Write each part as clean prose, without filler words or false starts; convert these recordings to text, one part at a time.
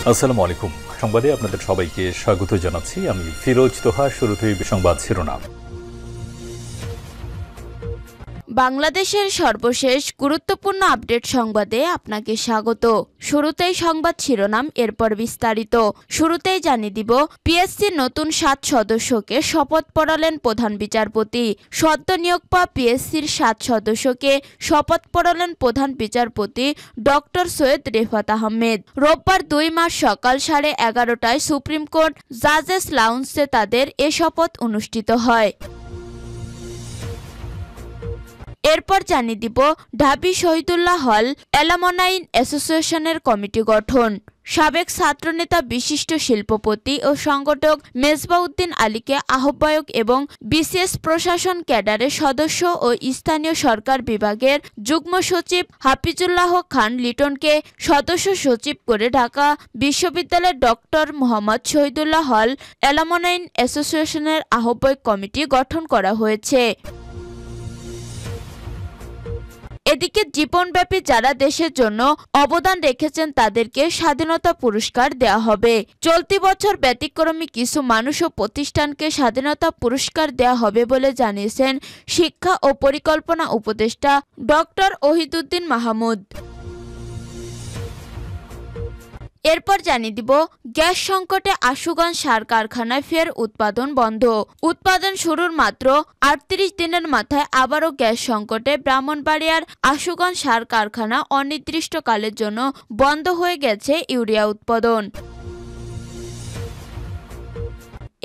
আসসালামু আলাইকুম। সংবাদে আপনাদের সবাইকে স্বাগত জানাচ্ছি। আমি ফিরোজ তোহা। শুরুতেই সংবাদ শিরোনাম। বাংলাদেশের সর্বশেষ গুরুত্বপূর্ণ আপডেট সংবাদে আপনাকে স্বাগত। শুরুতেই সংবাদ শিরোনাম, এরপর বিস্তারিত। শুরুতেই জানিয়ে দিব, পিএসসির নতুন 7 সদস্যকে শপথ পড়ালেন প্রধান বিচারপতি। সদ্য নিয়োগ পাওয়া পিএসসির 7 সদস্যকে শপথ পড়ালেন প্রধান বিচারপতি ডক্টর সৈয়দ রেফাত আহমেদ। রোববার 2 মার্চ সকাল 11:30টায় সুপ্রিম কোর্ট জাজেস লাউঞ্জে তাদের এ শপথ অনুষ্ঠিত হয়। এরপর জানিয়ে দিব, ঢাবি শহীদুল্লাহ হল অ্যালামনাই অ্যাসোসিয়েশনের কমিটি গঠন। সাবেক ছাত্রনেতা, বিশিষ্ট শিল্পপতি ও সংগঠক মেজবাউদ্দিন আলীকে আহ্বায়ক এবং বিসিএস প্রশাসন ক্যাডারের সদস্য ও স্থানীয় সরকার বিভাগের যুগ্ম সচিব হাফিজুল্লাহ খান লিটনকে সদস্য সচিব করে ঢাকা বিশ্ববিদ্যালয়ের ডক্টর মোহাম্মদ শহীদুল্লাহ হল অ্যালামনাই অ্যাসোসিয়েশনের আহ্বায়ক কমিটি গঠন করা হয়েছে। এদিকে জীবনব্যাপী যারা দেশের জন্য অবদান রেখেছেন তাদেরকে স্বাধীনতা পুরস্কার দেওয়া হবে। চলতি বছর ব্যতিক্রমী কিছু মানুষ ও প্রতিষ্ঠানকে স্বাধীনতা পুরস্কার দেওয়া হবে বলে জানিয়েছেন শিক্ষা ও পরিকল্পনা উপদেষ্টা ডক্টর ওহিদুদ্দিন মাহমুদ। এরপর জানিয়ে দিব, গ্যাস সংকটে আশুগঞ্জ সার কারখানায় ফের উৎপাদন বন্ধ। উৎপাদন শুরুর মাত্র 38 দিনের মাথায় আবারও গ্যাস সংকটে ব্রাহ্মণবাড়িয়ার আশুগঞ্জ সার কারখানা অনির্দিষ্টকালের জন্য বন্ধ হয়ে গেছে ইউরিয়া উৎপাদন।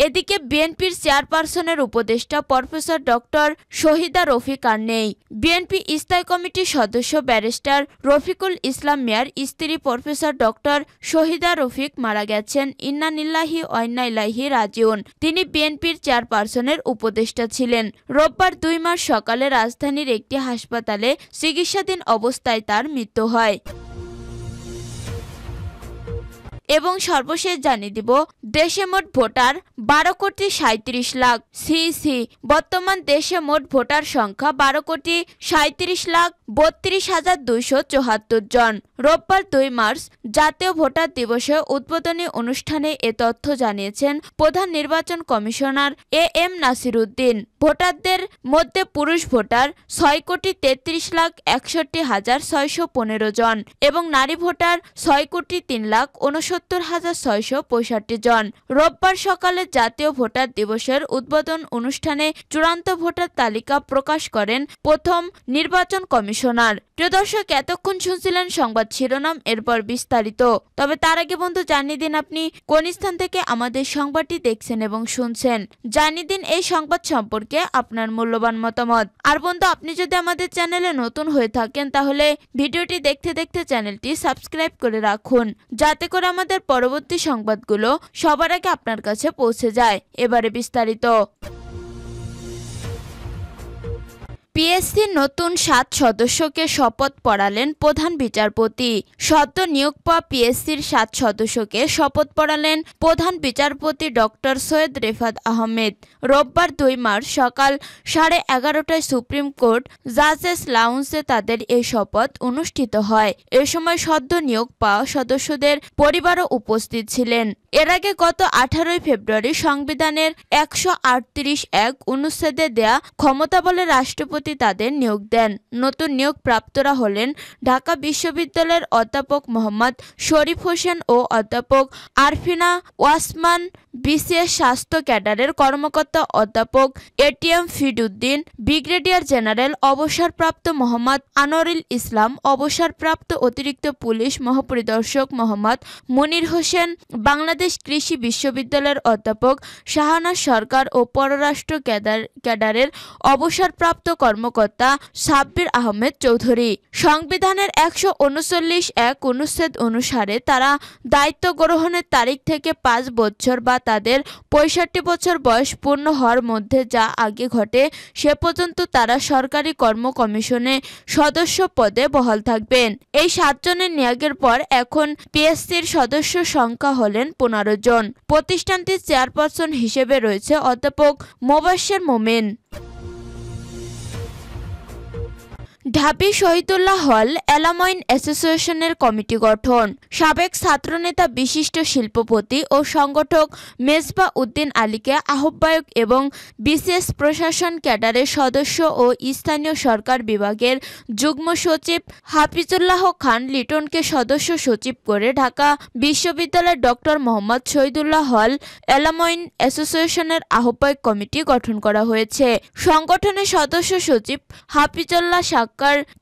এদিকে বিএনপির চেয়ারপারসনের উপদেষ্টা প্রফেসর ডক্টর শহীদা রফিক আর নেই। বিএনপি স্থায়ী কমিটির সদস্য ব্যারিস্টার রফিকুল ইসলাম মিয়ার স্ত্রী প্রফেসর ডক্টর শহীদা রফিক মারা গেছেন। ইন্না লিল্লাহি ওয়া ইন্না ইলাইহি রাজিউন। তিনি বিএনপির চেয়ারপারসনের উপদেষ্টা ছিলেন। রোববার 2 মার্চ সকালে রাজধানীর একটি হাসপাতালে চিকিৎসাধীন অবস্থায় তার মৃত্যু হয়। এবং সর্বশেষ জানিয়ে দিব, দেশে মোট ভোটার 12,37,00,000। সিইসি বর্তমান দেশে মোট ভোটার সংখ্যা 12,37,32,74 জন। রোববার 2 মার্চ জাতীয় ভোটার দিবসে উদ্বোধনী অনুষ্ঠানে এ তথ্য জানিয়েছেন প্রধান নির্বাচন কমিশনার এম নাসির উদ্দিন। ভোটারদের মধ্যে পুরুষ ভোটার 6,33,61,615 জন এবং নারী ভোটার 6,03,69,665 জন। রোববার সকালে জাতীয় ভোটার দিবসের উদ্বোধন অনুষ্ঠানে চূড়ান্ত ভোটার তালিকা প্রকাশ করেন প্রথম নির্বাচন কমিশনার। প্রিয় দর্শক, এতক্ষণ শুনছিলেন সংবাদ শিরোনাম, এরপর বিস্তারিত। তবে তার আগে বন্ধু জানিয়ে দিন আপনি কোন স্থান থেকে আমাদের সংবাদটি দেখছেন এবং শুনছেন। জানিয়ে দিন এই সংবাদ সম্পর্কে আপনার মূল্যবান মতামত। আর বন্ধু, আপনি যদি আমাদের চ্যানেলে নতুন হয়ে থাকেন তাহলে ভিডিওটি দেখতে দেখতে চ্যানেলটি সাবস্ক্রাইব করে রাখুন, যাতে করে আমাদের পরবর্তী সংবাদগুলো সবার আগে আপনার কাছে পৌঁছে যায়। এবারে বিস্তারিত। পিএসসির নতুন 7 সদস্যকে শপথ পড়ালেন প্রধান বিচারপতি। সদ্য নিয়োগ পাওয়া পিএসসির 7 সদস্যকে শপথ পড়ালেন প্রধান বিচারপতি ডক্টর সৈয়দ রেফাত আহমেদ। রোববার 2 মার্চ সকাল 11:30টায় সুপ্রিম কোর্ট জাজেস লাউঞ্জে তাদের এই শপথ অনুষ্ঠিত হয়। এ সময় সদ্য নিয়োগ পাওয়া সদস্যদের পরিবারও উপস্থিত ছিলেন। এর আগে গত 18 ফেব্রুয়ারি সংবিধানের 138(1) অনুচ্ছেদে দেয়া ক্ষমতা বলে রাষ্ট্রপতি তাদের নিয়োগ দেন। নতুন নিয়োগ প্রাপ্তরা হলেন ঢাকা বিশ্ববিদ্যালয়ের অধ্যাপক মোহাম্মদ শরীফ হোসেন ও অধ্যাপক আরফিনা ওয়াসমান, বিসিএস স্বাস্থ্য ক্যাডারের কর্মকর্তা অধ্যাপক এটিএম ফিরউদ্দিন, ব্রিগেডিয়ার জেনারেল অবসরপ্রাপ্ত মোহাম্মদ আনোয়ারুল ইসলাম, অবসরপ্রাপ্ত অতিরিক্ত পুলিশ মহাপরিদর্শক মোহাম্মদ মুনির হোসেন, বাংলাদেশ কৃষি বিশ্ববিদ্যালয়ের অধ্যাপক শাহানাজ সরকার ও পররাষ্ট্র ক্যাডারের অবসরপ্রাপ্ত কর্মকর্তা সাব্বির আহমেদ চৌধুরী। সংবিধানের 139(1) অনুচ্ছেদ অনুসারে তারা দায়িত্ব গ্রহণের তারিখ থেকে 5 বছর বা তাদের 65 বছর বয়স পূর্ণ হওয়ার মধ্যে যা আগে ঘটে সে পর্যন্ত তারা সরকারি কর্ম কমিশনে সদস্য পদে বহাল থাকবেন। এই 7 জনের নিয়োগের পর এখন পিএসসির সদস্য সংখ্যা হলেন 15 জন। প্রতিষ্ঠানটির চেয়ারপারসন হিসেবে রয়েছে অধ্যাপক মোবাশ্বের মোমেন। ঢাবি শহীদুল্লাহ হল অ্যালামনাই অ্যাসোসিয়েশনের কমিটি গঠন। সাবেক ছাত্রনেতা বিশিষ্ট শিল্পপতি ও সংগঠক মেজবা উদ্দিন আলীকে আহ্বায়ক এবং বিসিএস প্রশাসন ক্যাডারের সদস্য ও স্থানীয় সরকার বিভাগের যুগ্ম সচিব হাফিজুল্লাহ খান লিটনকে সদস্য সচিব করে ঢাকা বিশ্ববিদ্যালয়ের ডক্টর মোহাম্মদ শহীদুল্লাহ হল অ্যালামনাই অ্যাসোসিয়েশনের আহ্বায়ক কমিটি গঠন করা হয়েছে। সংগঠনের সদস্য সচিব হাফিজুল্লাহ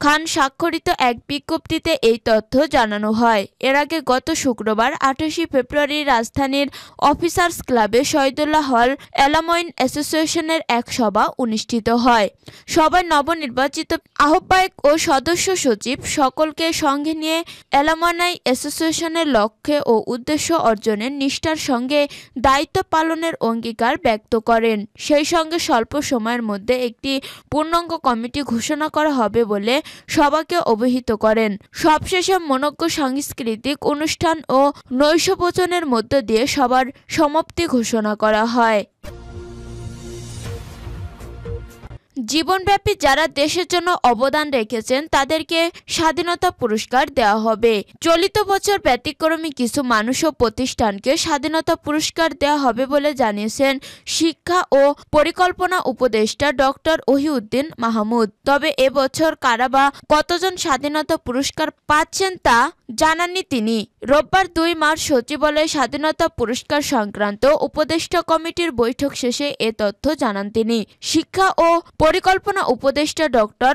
খান স্বাক্ষরিত এক বিজ্ঞপ্তিতে এই তথ্য জানানো হয়। এর আগে গত শুক্রবার 28 ফেব্রুয়ারি রাজধানীর অফিসার্স ক্লাবে শহীদুল্লাহ হল অ্যালামনাই অ্যাসোসিয়েশনের এক সভা অনুষ্ঠিত হয়। সভায় নবনির্বাচিত আহ্বায়ক ও সদস্য সচিব সকলকে সঙ্গে নিয়ে অ্যালামনাই অ্যাসোসিয়েশনের লক্ষ্য ও উদ্দেশ্য অর্জনের নিষ্ঠার সঙ্গে দায়িত্ব পালনের অঙ্গীকার ব্যক্ত করেন। সেই সঙ্গে স্বল্প সময়ের মধ্যে একটি পূর্ণাঙ্গ কমিটি ঘোষণা করা হবে বলে সবাইকে অবহিত করেন। সবশেষে মনোজ্ঞ সাংস্কৃতিক অনুষ্ঠান ও নৈশভোজনের মধ্য দিয়ে সবার সমাপ্তি ঘোষণা করা হয়। জীবনব্যাপী যারা দেশের জন্য অবদান রেখেছেন তাদেরকে স্বাধীনতা পুরস্কার দেওয়া হবে। চলিত বছর ব্যতিক্রমী কিছু মানুষ ও প্রতিষ্ঠানকে স্বাধীনতা পুরস্কার দেওয়া হবে বলে জানিয়েছেন শিক্ষা ও পরিকল্পনা উপদেষ্টা ডক্টর ওহিউদ্দিন মাহমুদ। তবে এবছর কারা বা কতজন স্বাধীনতা পুরস্কার পাচ্ছেন তা জানাননি তিনি। রোববার 2 মার্চ সচিবালয়ে স্বাধীনতা পুরস্কার সংক্রান্ত উপদেষ্টা কমিটির বৈঠক শেষে এ তথ্য জানান তিনি। শিক্ষা ও পরিকল্পনা উপদেষ্টা ডক্টর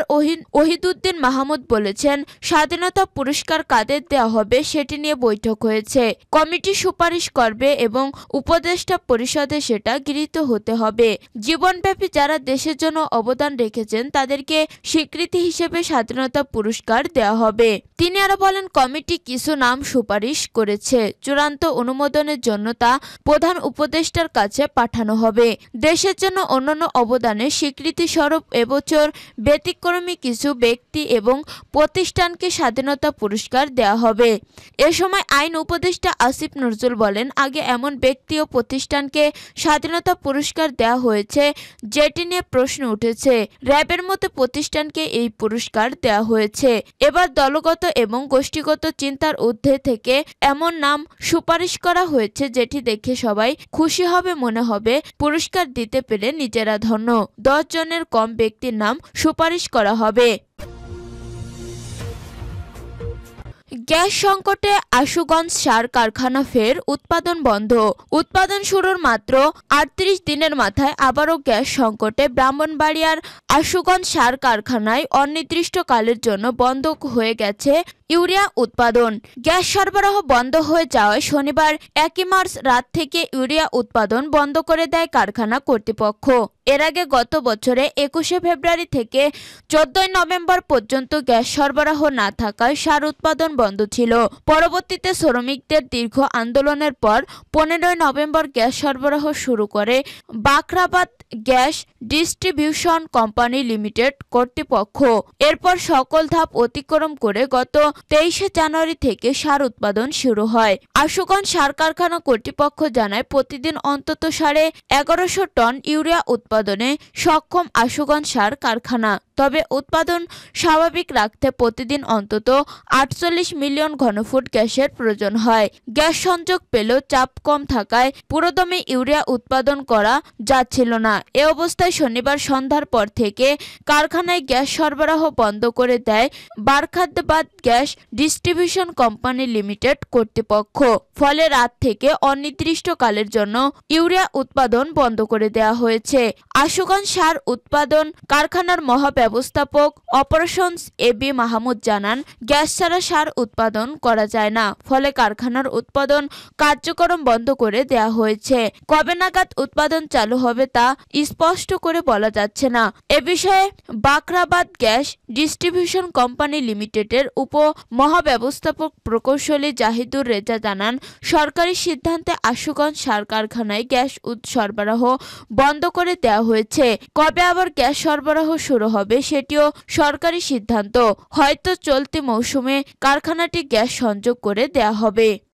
ওহিদুদ্দিন মাহমুদ বলেছেন, স্বাধীনতা পুরস্কার কাদের দেওয়া হবে সেটি নিয়ে বৈঠক হয়েছে। কমিটি সুপারিশ করবে এবং উপদেষ্টা পরিষদে সেটা গৃহীত হতে হবে। জীবনব্যাপী যারা দেশের জন্য অবদান রেখেছেন তাদেরকে স্বীকৃতি হিসেবে স্বাধীনতা পুরস্কার দেওয়া হবে। তিনি আরো বলেন, কমিটি কিছু নাম সুপারিশ করেছে। চূড়ান্ত অনুমোদনের জন্য তা প্রধান উপদেষ্টার কাছে পাঠানো হবে। দেশের জন্য অন্যান্য অবদানের স্বীকৃতি স্বরূপ এবছর ব্যতিক্রমী কিছু ব্যক্তি এবং প্রতিষ্ঠানকে স্বাধীনতা পুরস্কার দেওয়া হবে। এ সময় আইন উপদেষ্টা আসিফ নজরুল বলেন, আগে এমন ব্যক্তি ও প্রতিষ্ঠানকে স্বাধীনতা পুরস্কার দেওয়া হয়েছে যেটি নিয়ে প্রশ্ন উঠেছে। র্যাবের মতো প্রতিষ্ঠানকে এই পুরস্কার দেওয়া হয়েছে। এবার দলগত এবং গোষ্ঠীগত চিন্তার ঊর্ধ্বে থেকে এমন নাম সুপারিশ করা হয়েছে যেটি দেখে সবাই খুশি হবে, মনে হবে পুরস্কার দিতে পেরে নিজেরা ধন্য। 10 জনের কম ব্যক্তির নাম সুপারিশ করা হবে। গ্যাস সংকটে আশুগঞ্জ সার কারখানা ফের উৎপাদন বন্ধ। উৎপাদন শুরুর মাত্র 38 দিনের মাথায় আবারও গ্যাস সংকটে ব্রাহ্মণবাড়িয়ার আশুগঞ্জ সার কারখানায় অনির্দিষ্টকালের জন্য বন্ধ হয়ে গেছে ইউরিয়া উৎপাদন। গ্যাস সরবরাহ বন্ধ হয়ে যাওয়ায় শনিবার 1 মার্চ রাত থেকে ইউরিয়া উৎপাদন বন্ধ করে দেয় কারখানা কর্তৃপক্ষ। এর আগে গত বছরে 21 ফেব্রুয়ারি থেকে 14 নভেম্বর পর্যন্ত গ্যাস সরবরাহ না থাকায় সার উৎপাদন বন্ধ ছিল। পরবর্তীতে শ্রমিকদের দীর্ঘ আন্দোলনের পর 15 নভেম্বর গ্যাস সরবরাহ শুরু করে Bakhrabad gas distribution company limited কর্তৃপক্ষ। এরপর সকল ধাপ অতিক্রম করে গত 23 জানুয়ারি থেকে সার উৎপাদন শুরু হয়। আশুগঞ্জ সার কারখানা কর্তৃপক্ষ জানায়, প্রতিদিন অন্তত 1150 টন ইউরিয়া উৎপাদনে সক্ষম আশুগঞ্জ সার কারখানা। তবে উৎপাদন স্বাভাবিক রাখতে প্রতিদিন অন্তত 48 মিলিয়ন ঘনফুট গ্যাসের প্রয়োজন হয়। গ্যাস সংযোগ পেলেও চাপ কম থাকায় পুরোদমে ইউরিয়া উৎপাদন করা যাচ্ছিল না। এ অবস্থায় শনিবার সন্ধ্যার পর থেকে কারখানায় গ্যাস সরবরাহ বন্ধ করে দেয় বারখাদ্দাবাদ গ্যাস ডিস্ট্রিবিউশন কোম্পানি লিমিটেড কর্তৃপক্ষ। ফলে রাত থেকে অনির্দিষ্টকালের জন্য ইউরিয়া উৎপাদন বন্ধ করে দেওয়া হয়েছে। আশুগঞ্জ সার উৎপাদন কারখানার মহাব্যবস্থাপক অপারেশনস এবি মাহমুদ জানান, গ্যাস ছাড়া সার উৎপাদন করা যায় না। ফলে কারখানার উৎপাদন কার্যক্রম বন্ধ করে দেওয়া হয়েছে। কবে নাগাদ উৎপাদন চালু হবে তা স্পষ্ট করে বলা যাচ্ছে না। এ বিষয়ে বাখরাবাদ গ্যাস ডিস্ট্রিবিউশন কোম্পানি লিমিটেডের উপ মহাব্যবস্থাপক প্রকৌশলী জাহিদুর রেজা জানান, সরকারি সিদ্ধান্তে আশুগঞ্জ সার কারখানায় গ্যাস সরবরাহ বন্ধ করে দেওয়া হয়েছে। কবে আবার গ্যাস সরবরাহ শুরু হবে সেটিও সরকারি সিদ্ধান্ত। হয়তো চলতি মৌসুমে কারখানাটি গ্যাস সংযোগ করে দেওয়া হবে।